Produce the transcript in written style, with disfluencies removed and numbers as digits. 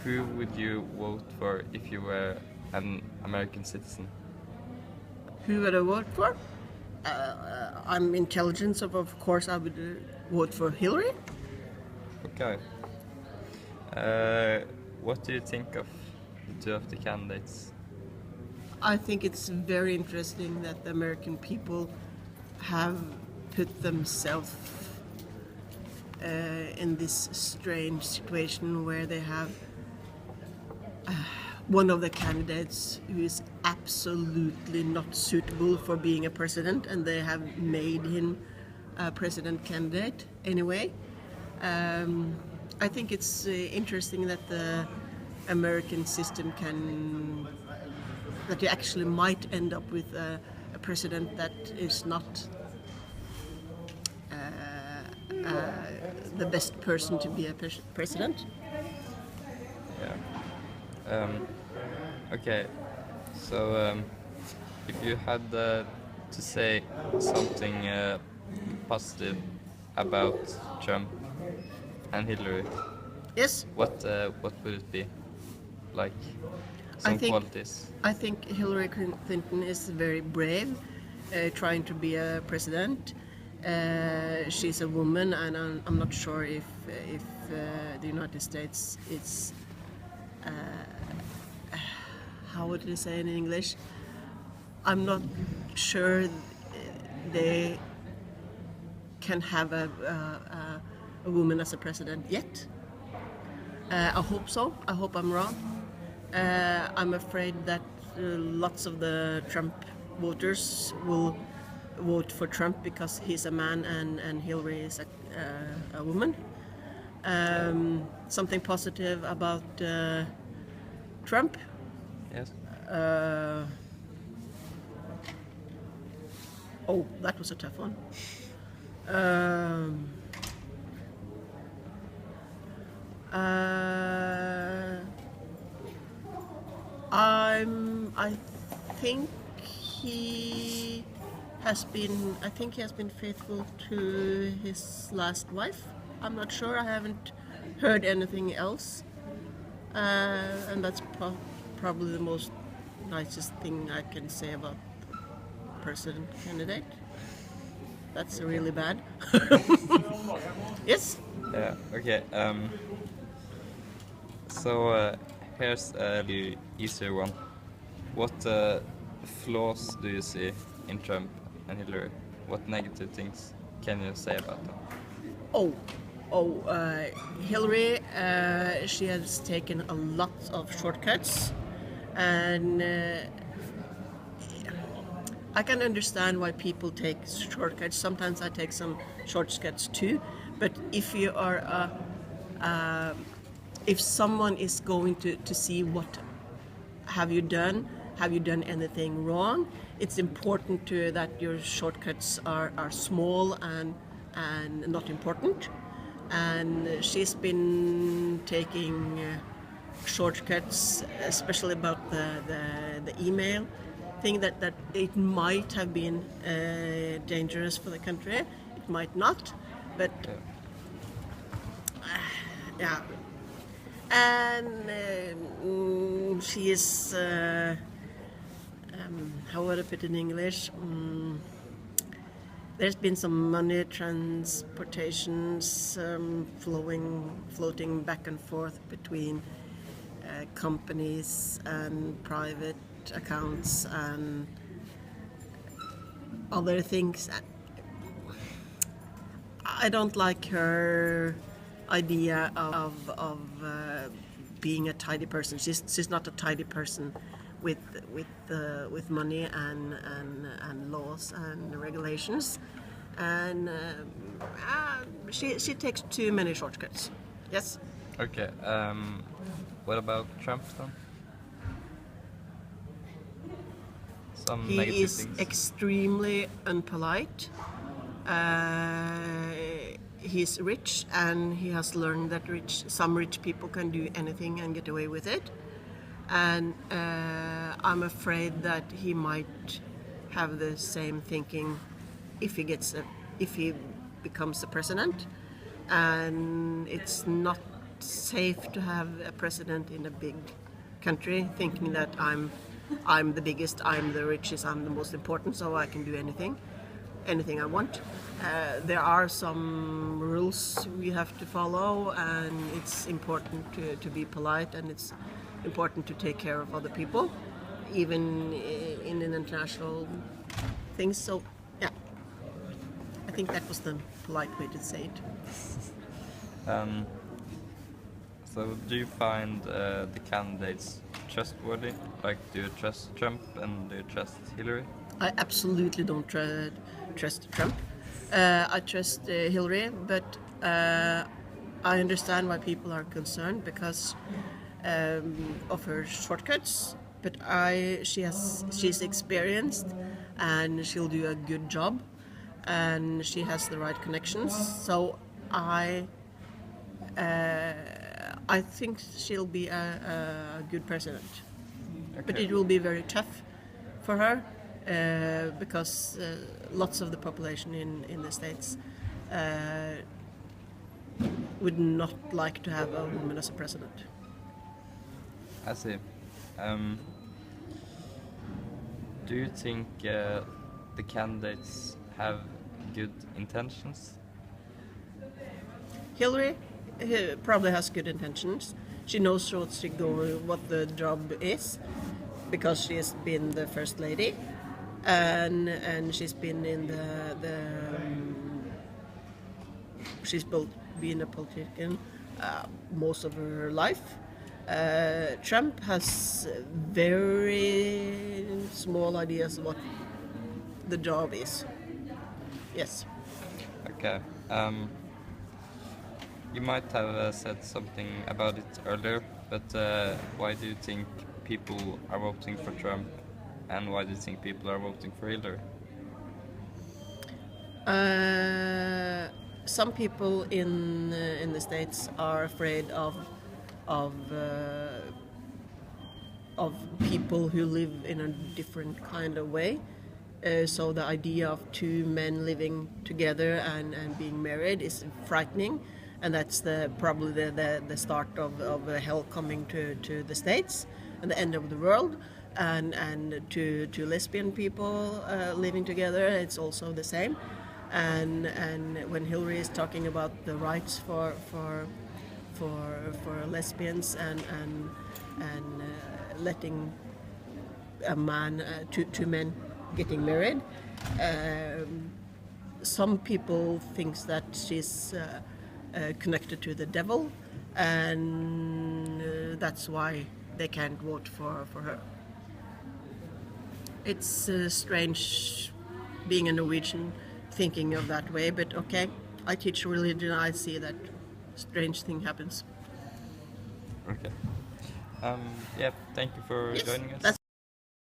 Who would you vote for if you were an American citizen? Who would I vote for? I'm intelligent, so of course I would vote for Hillary. Okay. What do you think of the two of the candidates? I think it's very interesting that the American people have put themselves in this strange situation where they have one of the candidates who is absolutely not suitable for being a president, and they have made him a president candidate anyway. I think it's interesting that the American system that you actually might end up with a president that is not the best person to be a president. Yeah. Okay. So, if you had to say something positive about Trump and Hillary, Yes, what would it be? Like some qualities. I think Hillary Clinton is very brave, trying to be a president. She's a woman, and I'm not sure if the United States is how would you say it in English? I'm not sure they can have a woman as a president yet. I hope so. I hope I'm wrong. I'm afraid that lots of the Trump voters will vote for Trump because he's a man and Hillary is a woman. Something positive about Trump. Yes. Oh, that was a tough one. I think he has been. I think he has been faithful to his last wife. I'm not sure. I haven't heard anything else, and that's probably the most nicest thing I can say about the president candidate. That's really bad. Yes. Yeah. Okay. So here's a easier one. What flaws do you see in Trump and Hillary? What negative things can you say about them? Hillary, she has taken a lot of shortcuts, and I can understand why people take shortcuts. Sometimes I take some shortcuts too, but if you are if someone is going to see what have you done anything wrong, it's important that your shortcuts are small and not important. And she's been taking shortcuts, especially about the email thing, that it might have been dangerous for the country. It might not, but yeah. And she is how would I put it in English? There's been some money transportations floating back and forth between companies and private accounts and other things. I don't like her idea of being a tidy person. She's not a tidy person with money and laws and regulations, and she takes too many shortcuts. Yes. Okay. What about Trump then? Some He negative is things. extremely unpolite. He's rich, and he has learned that some rich people can do anything and get away with it. And I'm afraid that he might have the same thinking if he becomes a president. And it's not safe to have a president in a big country thinking that I'm the biggest, I'm the richest, I'm the most important, so I can do anything I want. There are some rules we have to follow, and it's important to be polite, and it's important to take care of other people, even in an international things. So, yeah, I think that was the polite way to say it. So do you find the candidates trustworthy? Like, do you trust Trump and do you trust Hillary? I absolutely don't trust Trump. I trust Hillary, but I understand why people are concerned because of her shortcuts. But she's experienced, and she'll do a good job, and she has the right connections. So I think she'll be a good president. Okay. But it will be very tough for her because lots of the population in the States would not like to have a woman as a president. I see. Do you think the candidates have good intentions? Hillary probably has good intentions. She knows what the job is because she has been the first lady, and she's been in she's been a politician most of her life. Trump has very small ideas what the job is. Yes. Okay. You might have said something about it earlier, but why do you think people are voting for Trump, and why do you think people are voting for Hillary? Some people in the States are afraid of people who live in a different kind of way. So the idea of two men living together and being married is frightening, and that's probably the start of hell coming to the States and the end of the world. And to lesbian people living together, it's also the same. And when Hillary is talking about the rights for lesbians and letting a man, two men getting married, some people thinks that she's connected to the devil, and that's why they can't vote for her. It's strange being a Norwegian thinking of that way, but okay, I teach religion, I see that strange thing happens. Okay. Yeah, thank you for Yes, joining us. that's